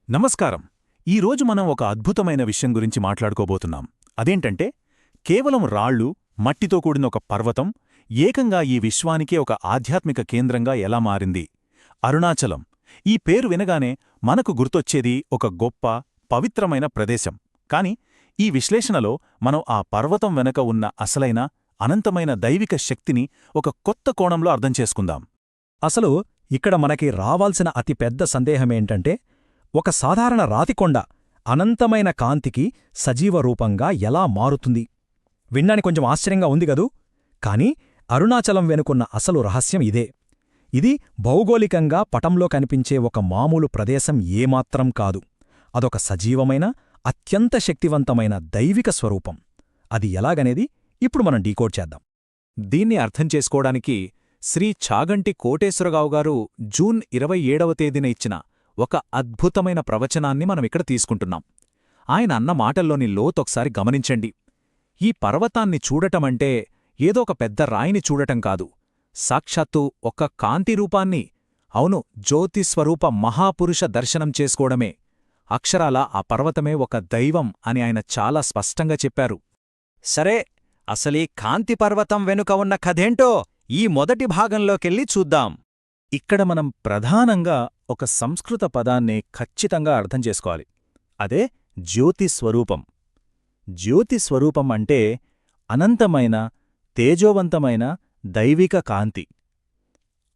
నమస్కారం. ఈరోజు మనం ఒక అద్భుతమైన విషయం గురించి మాట్లాడుకోబోతున్నాం. అదేంటంటే, కేవలం రాళ్ళు, మట్టితో కూడిన ఒక పర్వతం ఏకంగా ఈ విశ్వానికే ఒక ఆధ్యాత్మిక కేంద్రంగా ఎలా మారింది. అరుణాచలం. ఈ పేరు వినగానే మనకు గుర్తొచ్చేది ఒక గొప్ప, పవిత్రమైన ప్రదేశం. కాని ఈ విశ్లేషణలో మనం ఆ పర్వతం వెనక ఉన్న అసలైన, అనంతమైన దైవిక శక్తిని ఒక కొత్త కోణంలో అర్థం చేసుకుందాం. అసలు ఇక్కడ మనకి రావాల్సిన అతిపెద్ద సందేహమేంటంటే, ఒక సాధారణ రాతికొండ అనంతమైన కాంతికి సజీవరూపంగా ఎలా మారుతుంది? వినడానికి కొంచెం ఆశ్చర్యంగా ఉంది గదూ? కాని అరుణాచలం వెనుకున్న అసలు రహస్యం ఇదే. ఇది భౌగోళికంగా పటంలో కనిపించే ఒక మామూలు ప్రదేశం ఏమాత్రం కాదు. అదొక సజీవమైన, అత్యంత శక్తివంతమైన దైవిక స్వరూపం. అది ఎలాగనేది ఇప్పుడు మనం డీకోడ్ చేద్దాం. దీన్ని అర్థం చేసుకోవడానికి శ్రీ చాగంటి కోటేశ్వరరావు గారు జూన్ 27వ తేదీన ఇచ్చిన ఒక అద్భుతమైన ప్రవచనాన్ని మనమిక్కడ తీసుకుంటున్నాం. ఆయన అన్న మాటల్లోని లోతొకసారి గమనించండి. ఈ పర్వతాన్ని చూడటమంటే ఏదో ఒక పెద్ద రాయిని చూడటం కాదు, సాక్షాత్తు ఒక కాంతిరూపాన్ని, అవును, జ్యోతిస్వరూప మహాపురుష దర్శనం చేసుకోవడమే. అక్షరాల ఆ పర్వతమే ఒక దైవం అని ఆయన చాలా స్పష్టంగా చెప్పారు. సరే, అసలీ కాంతి పర్వతం వెనుక ఉన్న కథేంటో ఈ మొదటి భాగంలోకెళ్ళి చూద్దాం. ఇక్కడ మనం ప్రధానంగా ఒక సంస్కృత పదాన్ని ఖచ్చితంగా అర్థం చేసుకోవాలి. అదే జ్యోతిస్వరూపం. జ్యోతిస్వరూపం అంటే అనంతమైన, తేజోవంతమైన దైవిక కాంతి.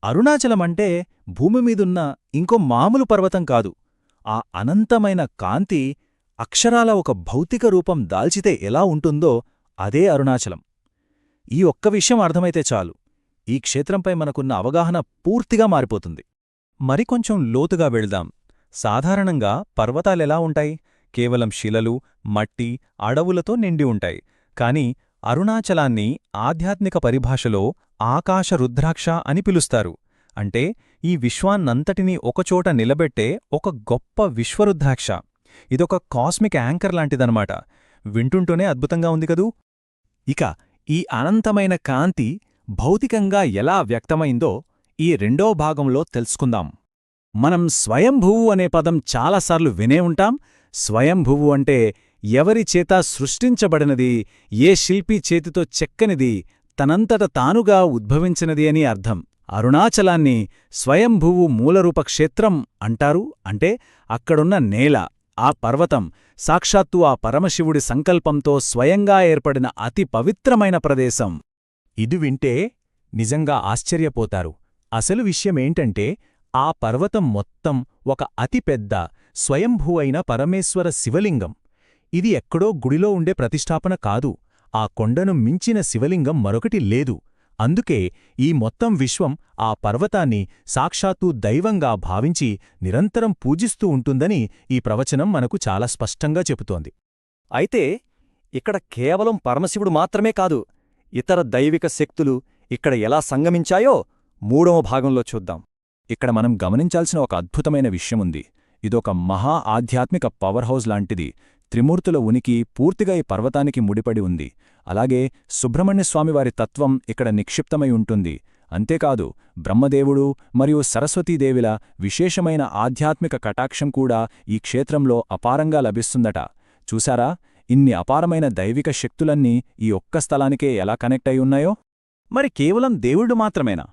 అరుణాచలమంటే భూమిమీదున్న ఇంకో మామూలు పర్వతం కాదు. ఆ అనంతమైన కాంతి అక్షరాల ఒక భౌతిక రూపం దాల్చితే ఎలా ఉంటుందో అదే అరుణాచలం. ఈ ఒక్క విషయం అర్థమైతే చాలు, ఈ క్షేత్రంపై మనకున్న అవగాహన పూర్తిగా మారిపోతుంది. మరికొంచెం లోతుగా వెళ్దాం. సాధారణంగా పర్వతాలెలా ఉంటాయి? కేవలం శిలలు, మట్టి, అడవులతో నిండి ఉంటాయి. కాని అరుణాచలాన్ని ఆధ్యాత్మిక పరిభాషలో ఆకాశ రుద్రాక్ష అని పిలుస్తారు. అంటే ఈ విశ్వాన్నంతటినీ ఒకచోట నిలబెట్టే ఒక గొప్ప విశ్వరుద్రాక్ష. ఇదొక కాస్మిక్ యాంకర్ లాంటిదనమాట. వింటుంటూనే అద్భుతంగా ఉంది కదూ? ఇక ఈ అనంతమైన కాంతి భౌతికంగా ఎలా వ్యక్తమైందో ఈ రెండో భాగంలో తెలుసుకుందాం. మనం స్వయంభువు అనే పదం చాలాసార్లు వినే ఉంటాం. స్వయంభువు అంటే ఎవరి చేత సృష్టించబడినది, ఏ శిల్పి చేతితో చెక్కనిది, తనంతట తానుగా ఉద్భవించినది అని అర్థం. అరుణాచలాన్ని స్వయంభువు మూలరూప క్షేత్రం అంటారు. అంటే అక్కడున్న నేల, ఆ పర్వతం సాక్షాత్తు ఆ పరమశివుడి సంకల్పంతో స్వయంగా ఏర్పడిన అతి పవిత్రమైన ప్రదేశం. ఇది వింటే నిజంగా ఆశ్చర్యపోతారు. అసలు విషయమేంటంటే, ఆ పర్వతం మొత్తం ఒక అతిపెద్ద, స్వయంభువైన పరమేశ్వర శివలింగం. ఇది ఎక్కడో గుడిలో ఉండే ప్రతిష్ఠాపన కాదు. ఆ కొండను మించిన శివలింగం మరొకటి లేదు. అందుకే ఈ మొత్తం విశ్వం ఆ పర్వతాన్ని సాక్షాత్తు దైవంగా భావించి నిరంతరం పూజిస్తూ ఉంటుందని ఈ ప్రవచనం మనకు చాలా స్పష్టంగా చెబుతోంది. అయితే ఇక్కడ కేవలం పరమశివుడు మాత్రమే కాదు, ఇతర దైవిక శక్తులు ఇక్కడ ఎలా సంగమించాయో మూడవ భాగంలో చూద్దాం. ఇక్కడ మనం గమనించాల్సిన ఒక అద్భుతమైన విషయముంది. ఇదొక మహా ఆధ్యాత్మిక పవర్ హౌస్ లాంటిది. త్రిమూర్తుల ఉనికి పూర్తిగా ఈ పర్వతానికి ముడిపడి ఉంది. అలాగే సుబ్రహ్మణ్యస్వామివారి తత్వం ఇక్కడ నిక్షిప్తమై ఉంటుంది. అంతేకాదు, బ్రహ్మదేవుడు మరియు సరస్వతీదేవిల విశేషమైన ఆధ్యాత్మిక కటాక్షం కూడా ఈ క్షేత్రంలో అపారంగా లభిస్తుందట. చూశారా, ఇన్ని అపారమైన దైవిక శక్తులన్నీ ఈ ఒక్క స్థలానికే ఎలా కనెక్ట్ అయి ఉన్నాయో? మరి కేవలం దేవుడు మాత్రమేనా?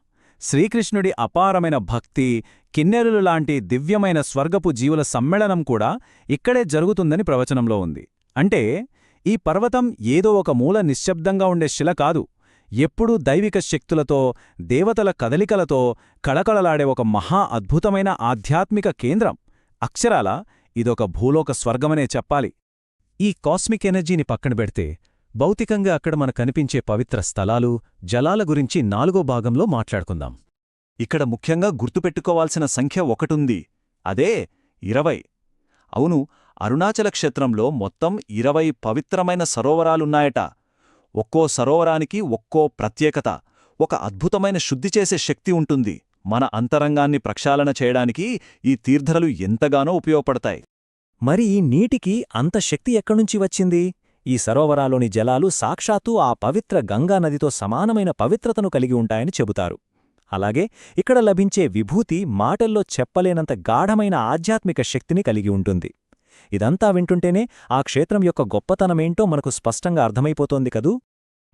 శ్రీకృష్ణుడి అపారమైన భక్తి, కిన్నెరులు లాంటి దివ్యమైన స్వర్గపు జీవుల సమ్మేళనం కూడా ఇక్కడే జరుగుతుందని ప్రవచనంలో ఉంది. అంటే ఈ పర్వతం ఏదో ఒక మూల నిశ్శబ్దంగా ఉండే శిల కాదు. ఎప్పుడూ దైవిక శక్తులతో, దేవతల కదలికలతో కళకళలాడే ఒక మహా అద్భుతమైన ఆధ్యాత్మిక కేంద్రం. అక్షరాల ఇదొక భూలోక స్వర్గమనే చెప్పాలి. ఈ కాస్మిక్ ఎనర్జీని పక్కన పెడితే, భౌతికంగా అక్కడ మన కనిపించే పవిత్ర స్థలాలు, జలాల గురించి 4వ భాగంలో మాట్లాడుకుందాం. ఇక్కడ ముఖ్యంగా గుర్తుపెట్టుకోవాల్సిన సంఖ్య ఒకటుంది. అదే 20. అవును, అరుణాచల క్షేత్రంలో మొత్తం 20 పవిత్రమైన సరోవరాలున్నాయట. ఒక్కో సరోవరానికి ఒక్కో ప్రత్యేకత, ఒక అద్భుతమైన శుద్ధి చేసే శక్తి ఉంటుంది. మన అంతరంగాన్ని ప్రక్షాళన చేయడానికి ఈ తీర్థరలు ఎంతగానో ఉపయోగపడతాయి. మరి ఈ నీటికి అంత శక్తి ఎక్కడ్నుంచి వచ్చింది? ఈ సరోవరాలోని జలాలు సాక్షాత్తు ఆ పవిత్ర గంగానదితో సమానమైన పవిత్రతను కలిగి ఉంటాయని చెబుతారు. అలాగే ఇక్కడ లభించే విభూతి మాటల్లో చెప్పలేనంత గాఢమైన ఆధ్యాత్మిక శక్తిని కలిగి ఉంటుంది. ఇదంతా వింటుంటేనే ఆ క్షేత్రం యొక్క గొప్పతనమేంటో మనకు స్పష్టంగా అర్థమైపోతోంది కదూ.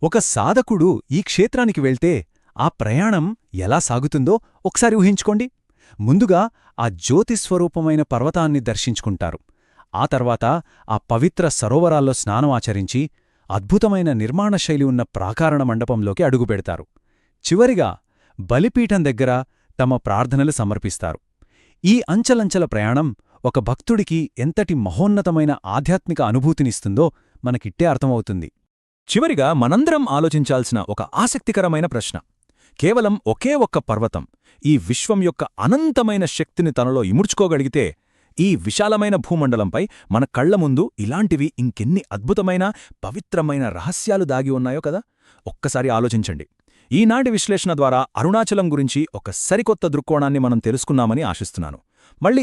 ఒక సాధకుడు ఈ క్షేత్రానికి వెళ్తే ఆ ప్రయాణం ఎలా సాగుతుందో ఒకసారి ఊహించుకోండి. ముందుగా ఆ జ్యోతిస్వరూపమైన పర్వతాన్ని దర్శించుకుంటారు. ఆ తర్వాత ఆ పవిత్ర సరోవరాల్లో స్నానం ఆచరించి అద్భుతమైన నిర్మాణశైలి ఉన్న ప్రాకారణ మండపంలోకి అడుగుపెడతారు. చివరిగా బలిపీఠం దగ్గర తమ ప్రార్థనలు సమర్పిస్తారు. ఈ అంచలంచల ప్రయాణం ఒక భక్తుడికి ఎంతటి మహోన్నతమైన ఆధ్యాత్మిక అనుభూతినిస్తుందో మనకిట్టే అర్థమవుతుంది. చివరిగా మనందరం ఆలోచించాల్సిన ఒక ఆసక్తికరమైన ప్రశ్న. కేవలం ఒకే ఒక్క పర్వతం ఈ విశ్వం యొక్క అనంతమైన శక్తిని తనలో ఇముడ్చుకోగలిగితే ఈ విశాలమైన భూమండలంపై మన కళ్ల ముందు ఇలాంటివి ఇంకెన్ని అద్భుతమైన పవిత్రమైన రహస్యాలు దాగి ఉన్నాయో కదా. ఒక్కసారి ఆలోచించండి. ఈనాటి విశ్లేషణ ద్వారా అరుణాచలం గురించి ఒక సరికొత్త దృక్కోణాన్ని మనం తెలుసుకున్నామని ఆశిస్తున్నాను. మళ్ళీ